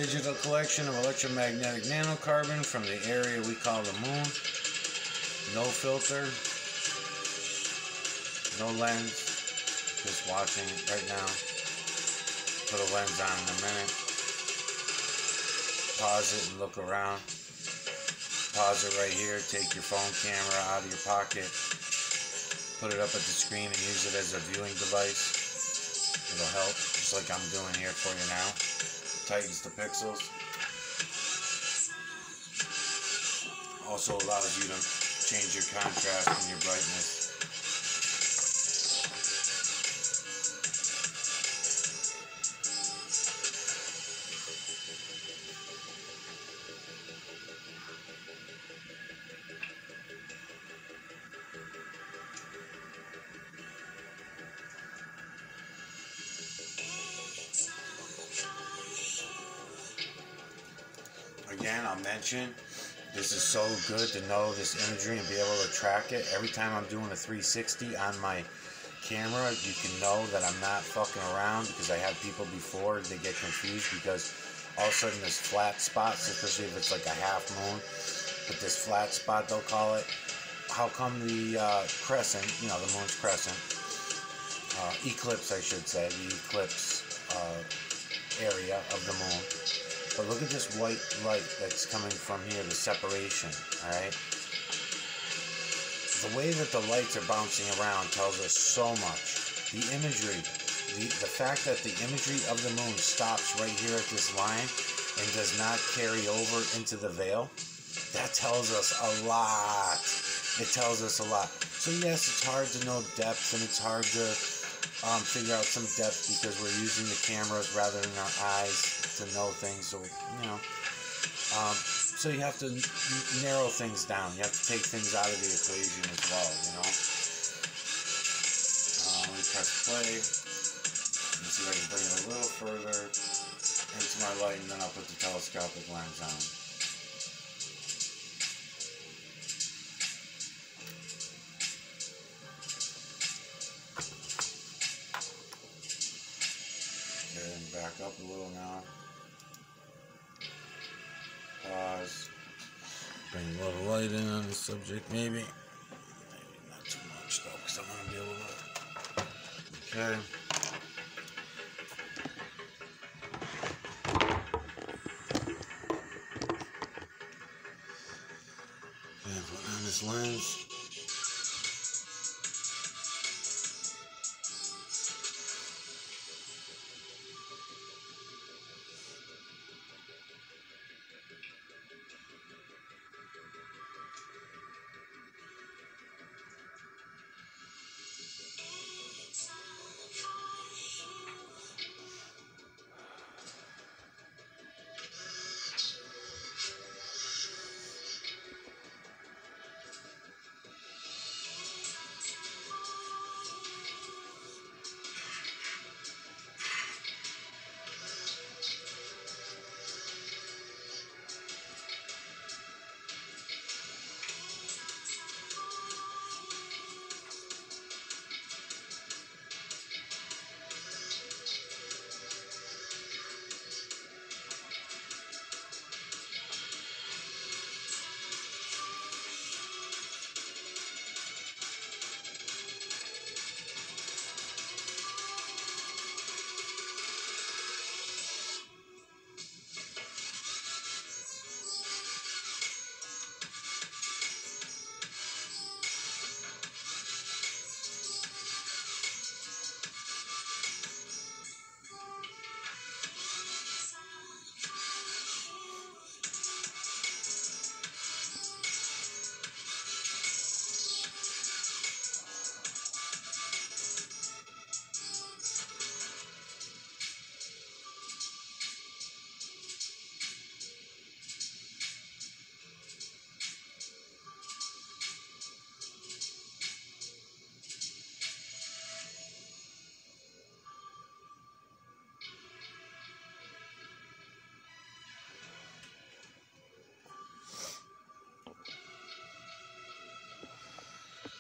Digital collection of electromagnetic nanocarbon from the area we call the moon. No filter. No lens. Just watching it right now. Put a lens on in a minute. Pause it and look around. Pause it right here. Take your phone camera out of your pocket. Put it up at the screen and use it as a viewing device. It'll help, just like I'm doing here for you now. Tightens the pixels. Also allows you to change your contrast and your brightness. Again, I'll mention, this is so good to know this imagery and be able to track it. Every time I'm doing a 360 on my camera, you can know that I'm not fucking around, because I had people before, they get confused because all of a sudden this flat spots, especially if it's like a half moon, but this flat spot they'll call it. How come the crescent, you know, the moon's crescent, eclipse I should say, the eclipse area of the moon. But look at this white light that's coming from here, the separation, alright? The way that the lights are bouncing around tells us so much. The imagery, the fact that the imagery of the moon stops right here at this line and does not carry over into the veil, that tells us a lot. It tells us a lot. So yes, it's hard to know depth, and it's hard to figure out some depth because we're using the cameras rather than our eyes to know things. So, you know, so you have to narrow things down. You have to take things out of the equation as well, you know. Let me press play. Let me see if I can bring it a little further into my light, and then I'll put the telescopic lens on. Back up a little now. Pause. Bring a little light in on the subject, maybe. Maybe not too much though, because I want to be able to. Okay. And put on this lens.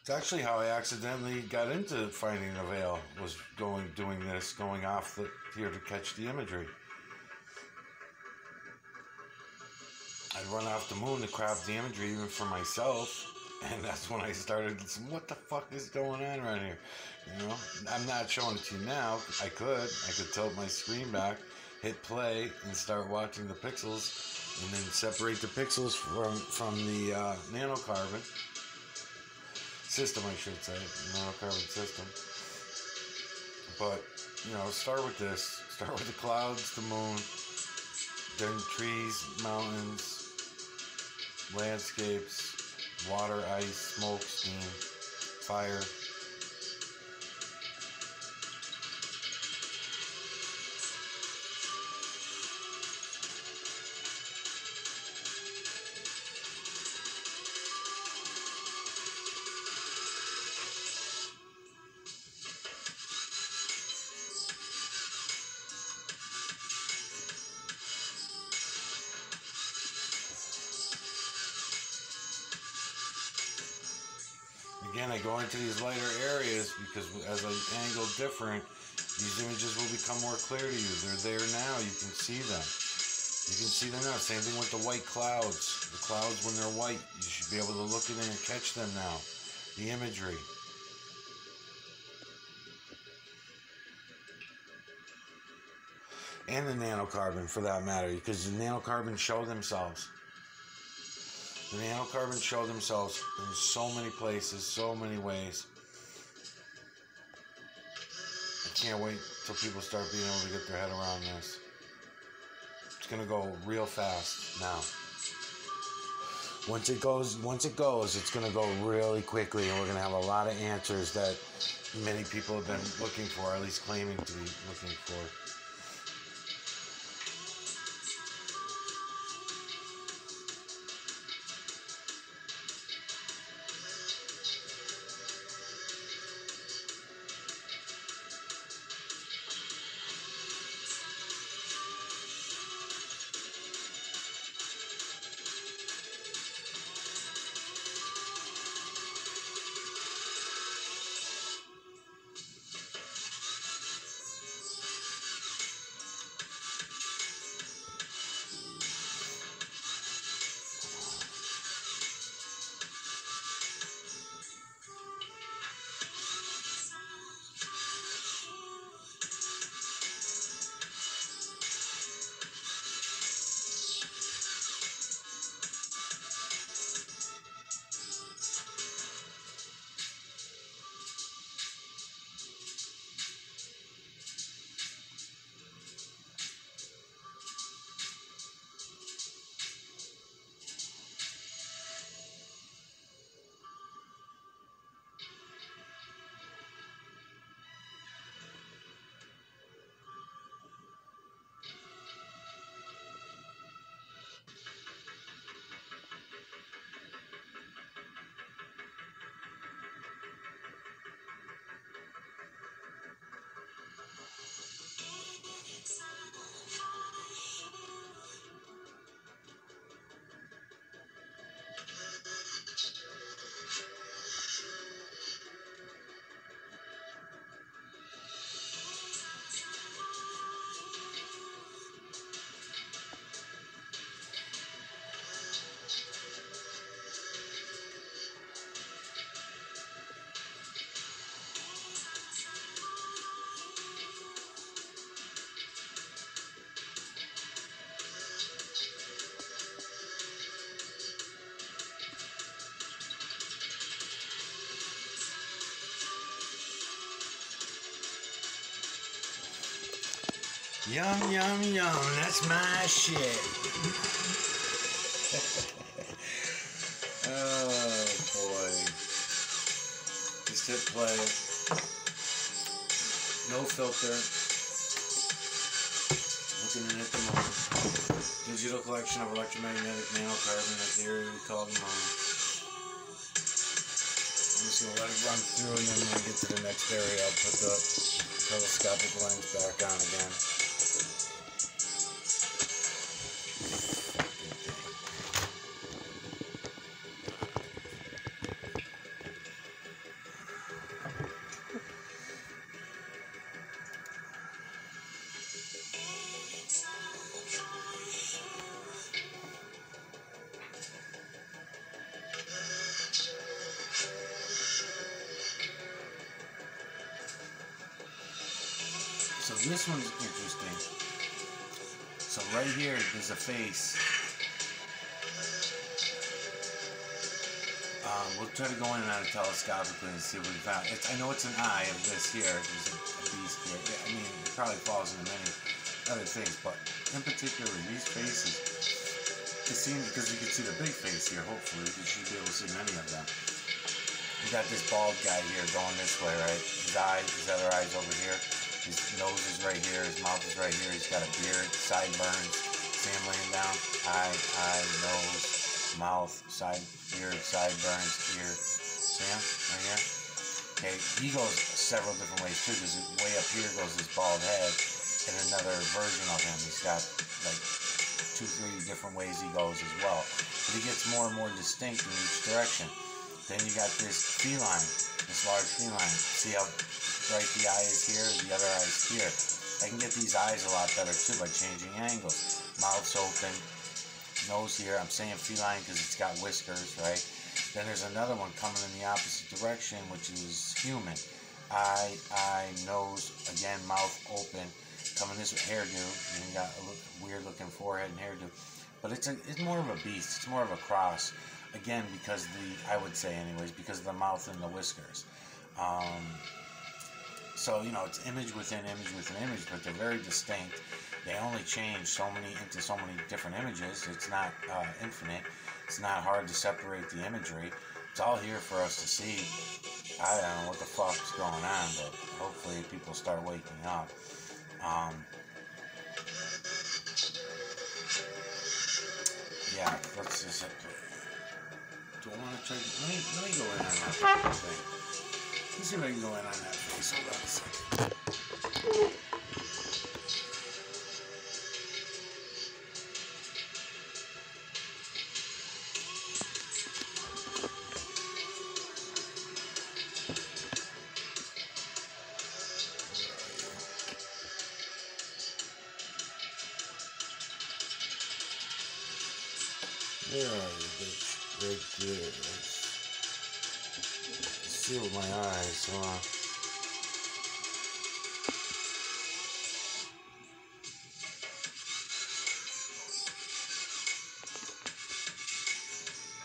It's actually how I accidentally got into finding the veil, was going off here to catch the imagery. run off the moon to crop the imagery even for myself. And that's when I started, what the fuck is going on right here? You know, I'm not showing it to you now. I could tilt my screen back, hit play, and start watching the pixels, and then separate the pixels from the nanocarbon system, I should say, nanocarbon system. But, you know, start with this. Start with the clouds, the moon, then trees, mountains, landscapes, water, ice, smoke, steam, fire. Again, I go into these lighter areas because as I angle different, these images will become more clear to you. They're there now. You can see them. You can see them now. Same thing with the white clouds. The clouds, when they're white, you should be able to look at them and catch them now. The imagery. And the nanocarbon, for that matter, because the nanocarbon show themselves. The nanocarbon show themselves in so many places, so many ways. I can't wait till people start being able to get their head around this. It's gonna go real fast now. Once it goes, it's gonna go really quickly, and we're gonna have a lot of answers that many people have been looking for, or at least claiming to be looking for. Yum, yum, yum. That's my shit. Oh, boy. Just hit play. No filter. Looking at the moon. Digital collection of electromagnetic nanocarbon at the area we call the moon. I'm just going to let it run through, and then when I get to the next area, I'll put the telescopic lens back on again. So this one's interesting. So right here, there's a face. We'll try to go in on it telescopically and see what we found. I know it's an eye of this here. There's a beast here. I mean, it probably falls into many other things, but in particular, these faces, it seems, because you can see the big face here, hopefully, you should be able to see many of them. You got this bald guy here going this way, right? His other eye's over here. His nose is right here. His mouth is right here. He's got a beard, sideburns. See him laying down? Eye, nose, mouth, beard, sideburns, ear. See him right here? Okay, he goes several different ways too, because way up here goes his bald head, and another version of him. He's got like 2-3 different ways he goes as well. But he gets more and more distinct in each direction. Then you got this feline, this large feline. See how bright the eye is here, the other eye is here. I can get these eyes a lot better too by changing angles. Mouth's open, nose here. I'm saying feline because it's got whiskers, right? Then there's another one coming in the opposite direction, which is human. Eye, nose, again, mouth open. Coming this with hairdo. And you got a weird looking forehead and hairdo. But it's more of a beast. It's more of a cross. Again, because I would say anyways, because of the mouth and the whiskers. So, you know, it's image within image within image, but they're very distinct. They only change into so many different images. It's not infinite. It's not hard to separate the imagery. It's all here for us to see. I don't know what the fuck's going on, but hopefully people start waking up. Yeah, let's just do I want to try? Let me go in on that fucking thing. Let's see if I can go in on that face. Hold on a second. Where are you, bitch? Right there. Let's see with my eyes. Hold on.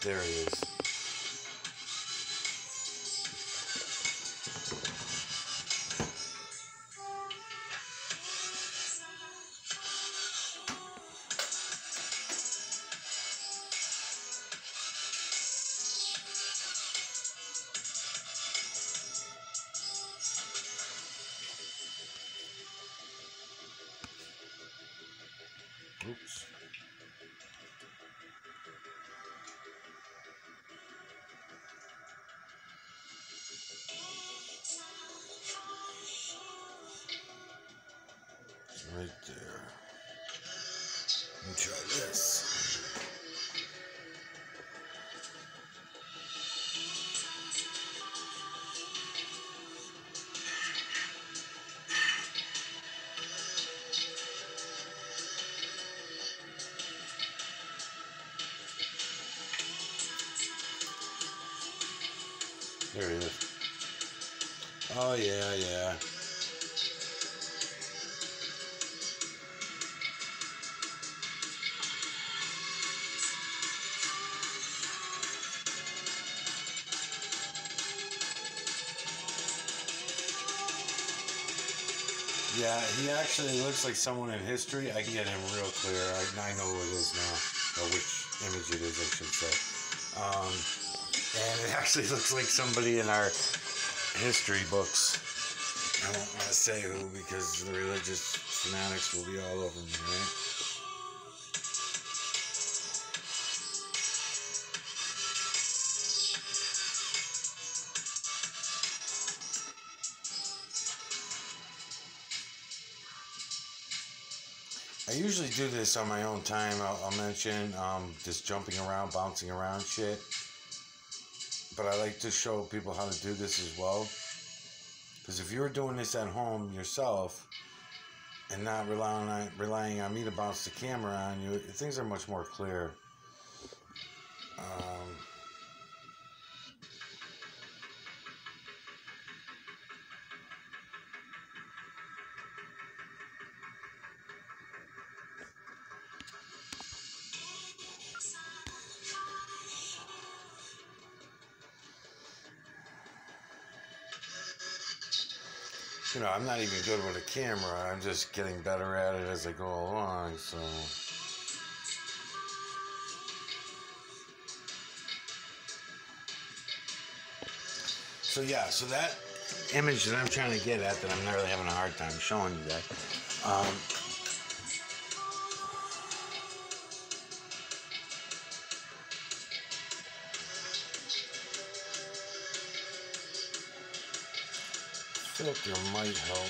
There he is. Oops. Right there. Let me try this. There he is. Oh, yeah. Yeah, he actually looks like someone in history. I can get him real clear. I know who it is now, or which image it is, I should say. And it actually looks like somebody in our history books. I don't want to say who because the religious fanatics will be all over me, right? I usually do this on my own time. I'll mention just jumping around, bouncing around shit. But I like to show people how to do this as well. Because if you're doing this at home yourself and not relying on me to bounce the camera on you, things are much more clear. You know, I'm not even good with a camera. I'm just getting better at it as I go along, so... So yeah, so that image that I'm trying to get at, that I'm not really having a hard time showing you guys, filter might help.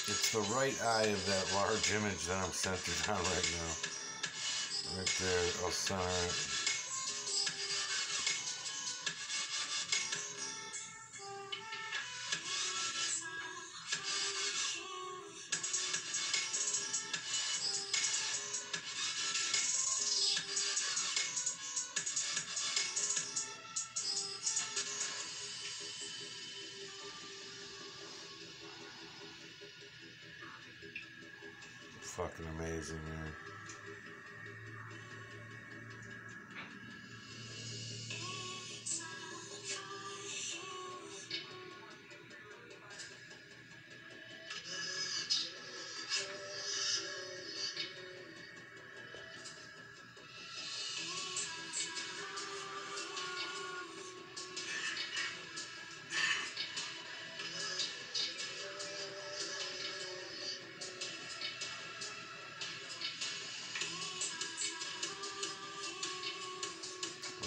It's the right eye of that large image that I'm centered on right now. Right there, I'll center it. Fucking amazing, man.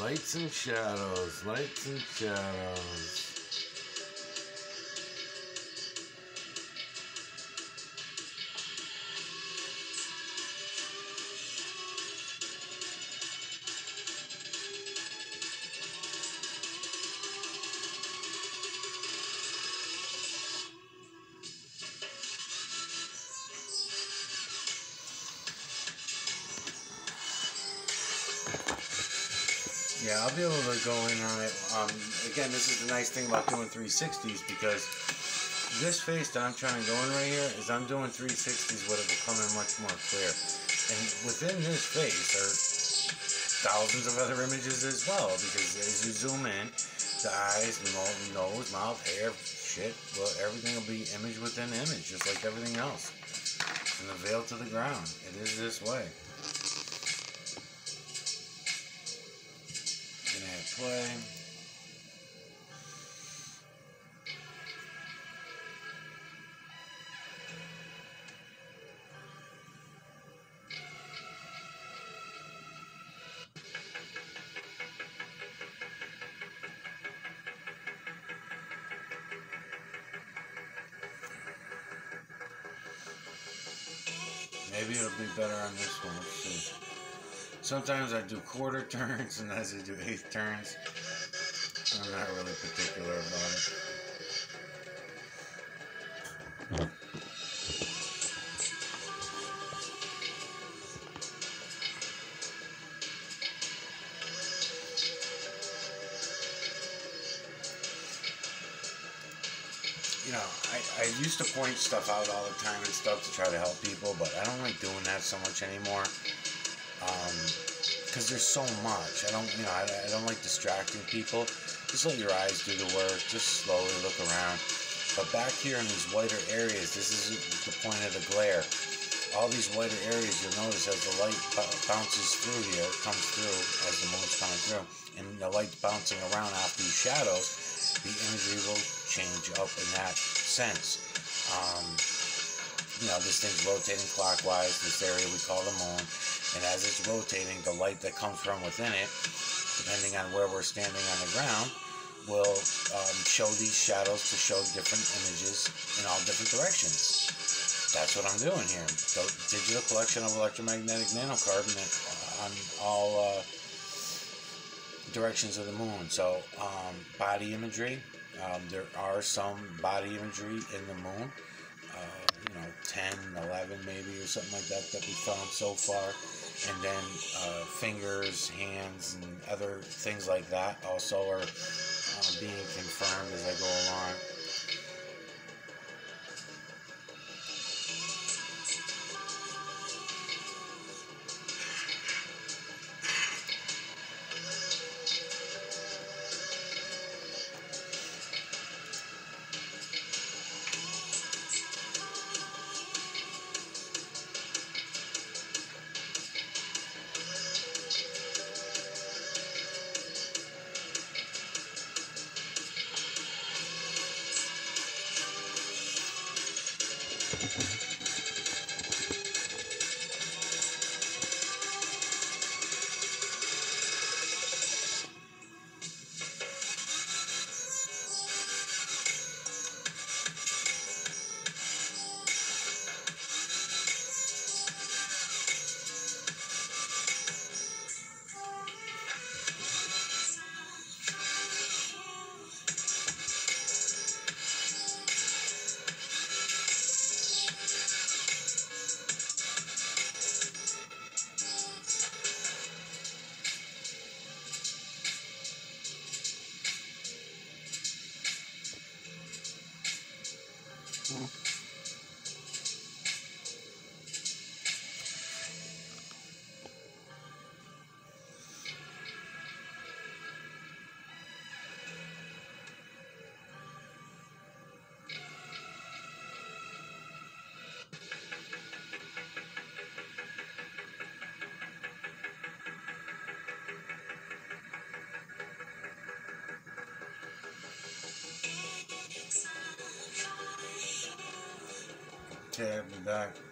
Lights and shadows, lights and shadows. Yeah, I'll be able to go in on it. Again, this is the nice thing about doing 360s, because this face that I'm trying to go in right here is I'm doing 360s, but it will come in much more clear. And within this face are thousands of other images as well, because as you zoom in, the eyes, the nose, mouth, hair, shit, well, everything will be image within image, just like everything else. From the veil to the ground. It is this way. Play. Maybe it'll be better on this one. Let's see. Sometimes I do quarter turns, and as I do eighth turns. I'm not really particular about it. You know, I used to point stuff out all the time and stuff to try to help people, but I don't like doing that so much anymore. Because there's so much. I don't like distracting people. Just let your eyes do the work. Just slowly look around. But back here in these whiter areas, this is the point of the glare. All these whiter areas, you'll notice as the light bounces through here, it comes through as the moon's coming through, and the light's bouncing around off these shadows, the imagery will change up in that sense. This thing's rotating clockwise, this area we call the moon, and as it's rotating, the light that comes from within it, depending on where we're standing on the ground, will show these shadows to show different images in all different directions. That's what I'm doing here. The digital collection of electromagnetic nanocarbon on all directions of the moon. So body imagery, there are some body imagery in the moon, 10, 11 maybe, or something like that we found so far. And then fingers, hands, and other things like that also are being confirmed as I go along. Okay, I'll be back.